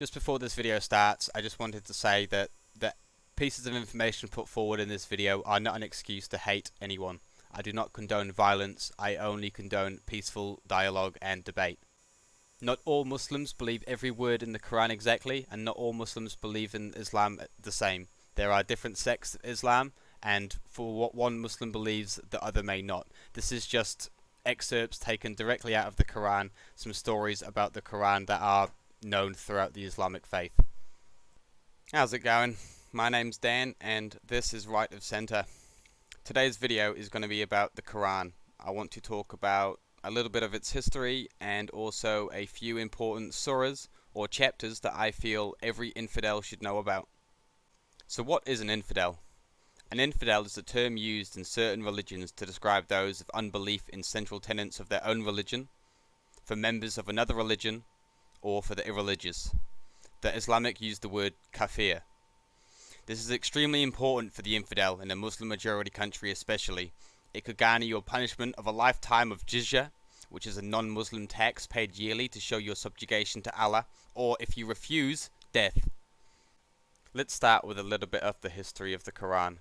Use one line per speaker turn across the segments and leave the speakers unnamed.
Just before this video starts, I just wanted to say that the pieces of information put forward in this video are not an excuse to hate anyone. I do not condone violence, I only condone peaceful dialogue and debate. Not all Muslims believe every word in the Quran exactly, and not all Muslims believe in Islam the same. There are different sects of Islam, and for what one Muslim believes, the other may not. This is just excerpts taken directly out of the Quran, some stories about the Quran that are known throughout the Islamic faith. How's it going? My name's Dan, and this is Right of Center. Today's video is going to be about the Quran. I want to talk about a little bit of its history and also a few important surahs or chapters that I feel every infidel should know about. So what is an infidel? An infidel is a term used in certain religions to describe those of unbelief in central tenets of their own religion, for members of another religion, or for the irreligious. The Islamic use the word kafir. This is extremely important for the infidel in a Muslim majority country especially. It could garner you a punishment of a lifetime of jizya, which is a non-Muslim tax paid yearly to show your subjugation to Allah, or if you refuse, death. Let's start with a little bit of the history of the Quran.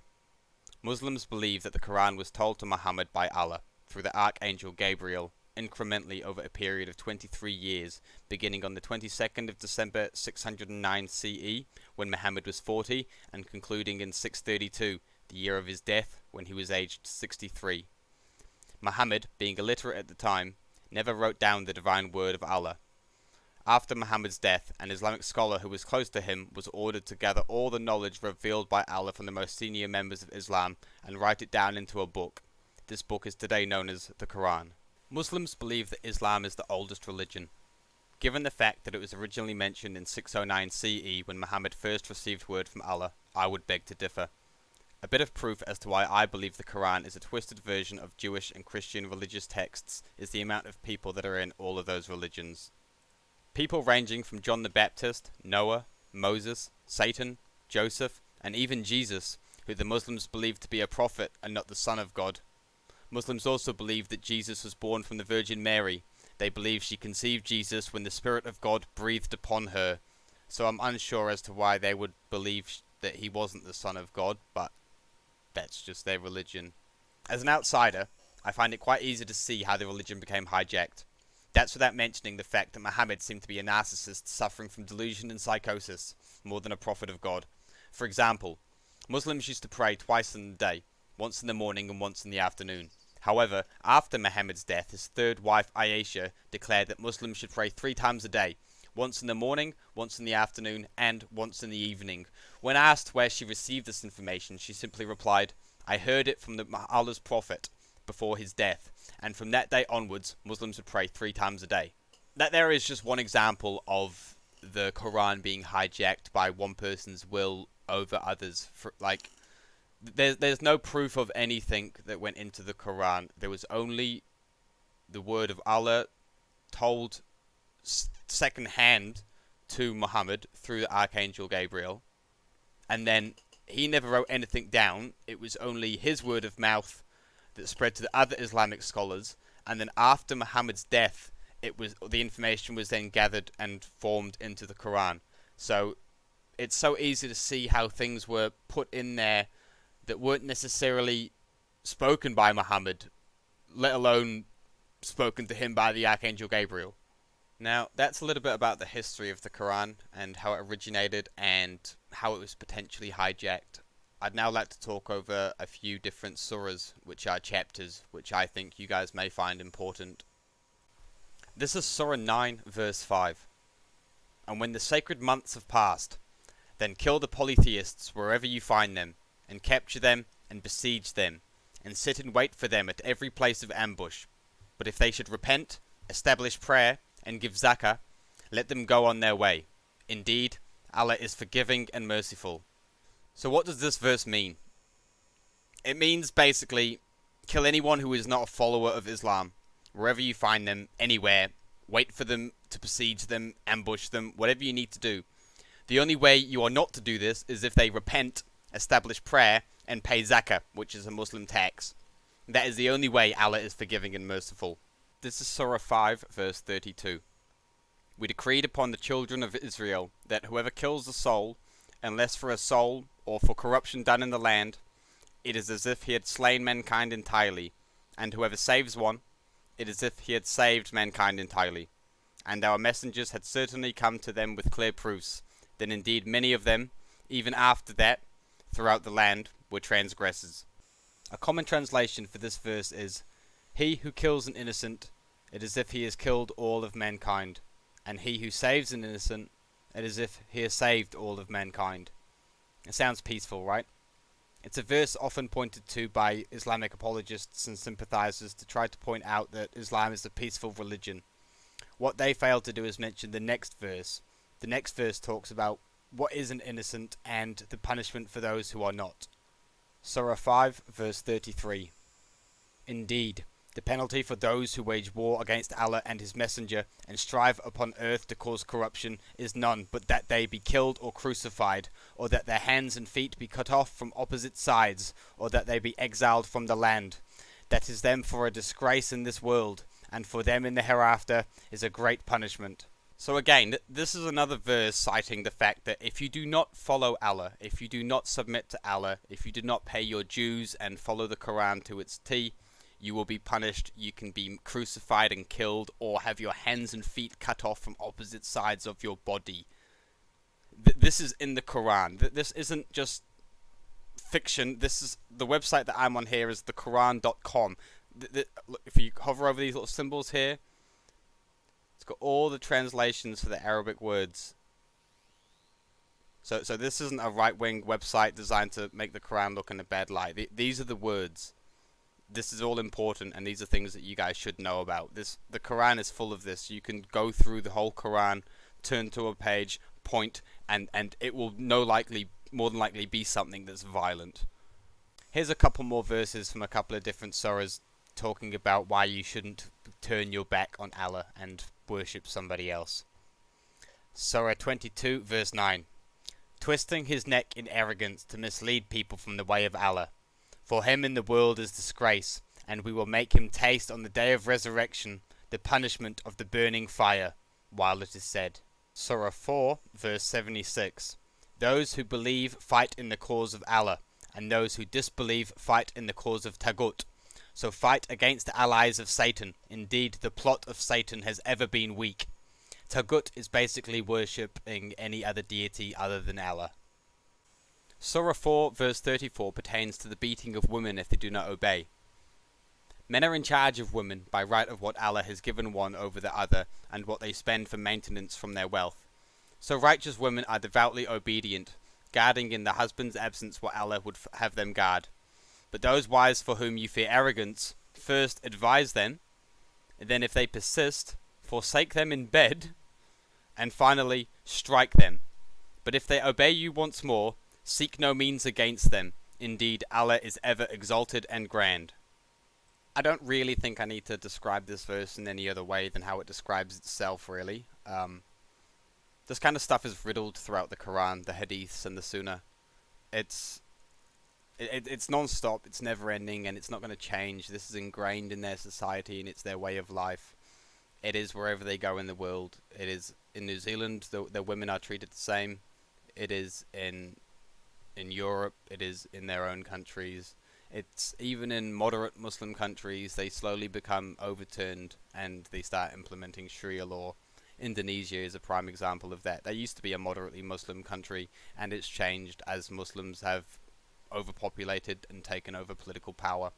Muslims believe that the Quran was told to Muhammad by Allah through the Archangel Gabriel incrementally over a period of 23 years, beginning on the 22nd of December 609 CE, when Muhammad was 40, and concluding in 632, the year of his death, when he was aged 63. Muhammad, being illiterate at the time, never wrote down the divine word of Allah. After Muhammad's death, an Islamic scholar who was close to him was ordered to gather all the knowledge revealed by Allah from the most senior members of Islam and write it down into a book. This book is today known as the Quran. Muslims believe that Islam is the oldest religion. Given the fact that it was originally mentioned in 609 CE when Muhammad first received word from Allah, I would beg to differ. A bit of proof as to why I believe the Quran is a twisted version of Jewish and Christian religious texts is the amount of people that are in all of those religions. People ranging from John the Baptist, Noah, Moses, Satan, Joseph, and even Jesus, who the Muslims believe to be a prophet and not the Son of God. Muslims also believe that Jesus was born from the Virgin Mary. They believe she conceived Jesus when the Spirit of God breathed upon her. So I'm unsure as to why they would believe that he wasn't the Son of God, but that's just their religion. As an outsider, I find it quite easy to see how the religion became hijacked. That's without mentioning the fact that Muhammad seemed to be a narcissist suffering from delusion and psychosis, more than a prophet of God. For example, Muslims used to pray twice in the day, once in the morning and once in the afternoon. However, after Muhammad's death, his third wife Aisha declared that Muslims should pray 3 times a day, once in the morning, once in the afternoon, and once in the evening. When asked where she received this information, she simply replied, "I heard it from Allah's Prophet before his death, and from that day onwards, Muslims would pray 3 times a day." That there is just one example of the Quran being hijacked by one person's will over others. There's no proof of anything that went into the Quran. There was only the word of Allah told second hand to Muhammad through the Archangel Gabriel. And then he never wrote anything down. It was only his word of mouth that spread to the other Islamic scholars. And then after Muhammad's death, the information was then gathered and formed into the Quran. So it's so easy to see how things were put in there that weren't necessarily spoken by Muhammad, let alone spoken to him by the Archangel Gabriel. Now, that's a little bit about the history of the Quran and how it originated and how it was potentially hijacked. I'd now like to talk over a few different surahs, which are chapters, which I think you guys may find important. This is Surah 9, verse 5. "And when the sacred months have passed, then kill the polytheists wherever you find them, and capture them, and besiege them, and sit in wait for them at every place of ambush. But if they should repent, establish prayer, and give zakah, let them go on their way. Indeed, Allah is forgiving and merciful." So what does this verse mean? It means basically, kill anyone who is not a follower of Islam, wherever you find them, anywhere. Wait for them to besiege them, ambush them, whatever you need to do. The only way you are not to do this is if they repent, establish prayer, and pay zakah, which is a Muslim tax. That is the only way Allah is forgiving and merciful. This is Surah 5, verse 32. We decreed upon the children of Israel that whoever kills a soul, unless for a soul or for corruption done in the land, it is as if he had slain mankind entirely, and whoever saves one, it is as if he had saved mankind entirely. And our messengers had certainly come to them with clear proofs, that indeed many of them, even after that, throughout the land, were transgressors. A common translation for this verse is, he who kills an innocent, it is as if he has killed all of mankind, and he who saves an innocent, it is as if he has saved all of mankind. It sounds peaceful, right? It's a verse often pointed to by Islamic apologists and sympathizers to try to point out that Islam is a peaceful religion. What they fail to do is mention the next verse. The next verse talks about what is an innocent and the punishment for those who are not. Surah 5, verse 33. Indeed, the penalty for those who wage war against Allah and His Messenger and strive upon earth to cause corruption is none but that they be killed or crucified, or that their hands and feet be cut off from opposite sides, or that they be exiled from the land. That is them for a disgrace in this world, and for them in the hereafter is a great punishment. So again, this is another verse citing the fact that if you do not follow Allah, if you do not submit to Allah, if you do not pay your dues and follow the Quran to its T, you will be punished. You can be crucified and killed, or have your hands and feet cut off from opposite sides of your body. This is in the Quran. This isn't just fiction. This is the website that I'm on here is thequran.com. If you hover over these little symbols here, it's got all the translations for the Arabic words. So this isn't a right-wing website designed to make the Quran look in a bad light. These are the words. This is all important, and these are things that you guys should know about. The Quran is full of this. You can go through the whole Quran, turn to a page, point, and it will more than likely be something that's violent. Here's a couple more verses from a couple of different surahs talking about why you shouldn't turn your back on Allah and worship somebody else. Surah 22, verse 9. Twisting his neck in arrogance to mislead people from the way of Allah. For him in the world is disgrace, and we will make him taste on the day of resurrection the punishment of the burning fire, while it is said. Surah 4, verse 76. Those who believe fight in the cause of Allah, and those who disbelieve fight in the cause of Tagut. So fight against the allies of Satan. Indeed, the plot of Satan has ever been weak. Tagut is basically worshipping any other deity other than Allah. Surah 4 verse 34 pertains to the beating of women if they do not obey. Men are in charge of women by right of what Allah has given one over the other and what they spend for maintenance from their wealth. So righteous women are devoutly obedient, guarding in the husband's absence what Allah would have them guard. But those wives for whom you fear arrogance, first advise them, and then if they persist, forsake them in bed, and finally strike them. But if they obey you once more, seek no means against them. Indeed, Allah is ever exalted and grand. I don't really think I need to describe this verse in any other way than how it describes itself, really. This kind of stuff is riddled throughout the Quran, the Hadiths, and the Sunnah. It's non-stop, it's never-ending, and it's not going to change. This is ingrained in their society, and it's their way of life. It is wherever they go in the world. It is in New Zealand, the women are treated the same. It is in Europe, it is in their own countries. It's even in moderate Muslim countries, they slowly become overturned and they start implementing Sharia law. Indonesia is a prime example of that. They used to be a moderately Muslim country, and it's changed as Muslims have overpopulated and taken over political power.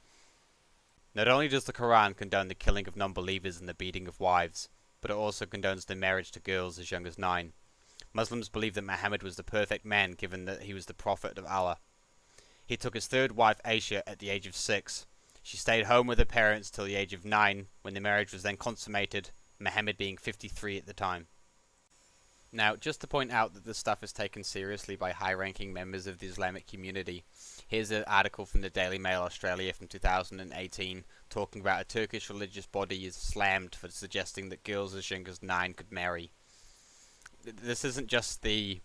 Not only does the Quran condone the killing of non-believers and the beating of wives, but it also condones the marriage to girls as young as 9. Muslims believe that Muhammad was the perfect man, given that he was the prophet of Allah. He took his third wife, Aisha, at the age of 6. She stayed home with her parents till the age of 9, when the marriage was then consummated, Muhammad being 53 at the time. Now, just to point out that this stuff is taken seriously by high-ranking members of the Islamic community, here's an article from the Daily Mail Australia from 2018 talking about a Turkish religious body is slammed for suggesting that girls as young as 9 could marry. This isn't just the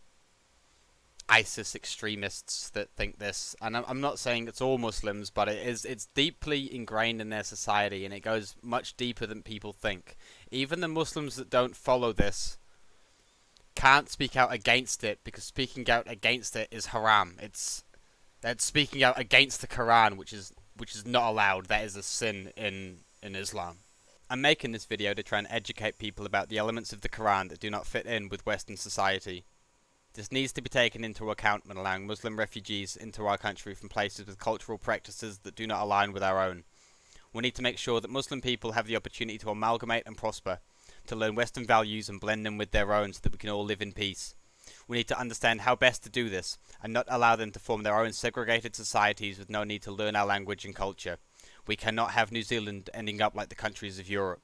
ISIS extremists that think this, and I'm not saying it's all Muslims, but it's deeply ingrained in their society, and it goes much deeper than people think. Even the Muslims that don't follow this can't speak out against it because speaking out against it is haram. That's speaking out against the Quran, which is not allowed. That is a sin in Islam. I'm making this video to try and educate people about the elements of the Quran that do not fit in with Western society. This needs to be taken into account when allowing Muslim refugees into our country from places with cultural practices that do not align with our own. We need to make sure that Muslim people have the opportunity to amalgamate and prosper, to learn Western values and blend them with their own so that we can all live in peace. We need to understand how best to do this, and not allow them to form their own segregated societies with no need to learn our language and culture. We cannot have New Zealand ending up like the countries of Europe.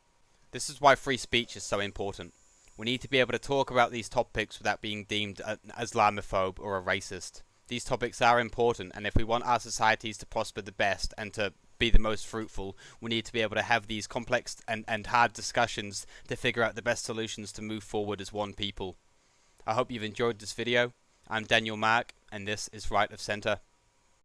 This is why free speech is so important. We need to be able to talk about these topics without being deemed an Islamophobe or a racist. These topics are important, and if we want our societies to prosper the best and to be the most fruitful, we need to be able to have these complex and hard discussions to figure out the best solutions to move forward as one people. I hope you've enjoyed this video. I'm Daniel Mark, and this is Right of Centre.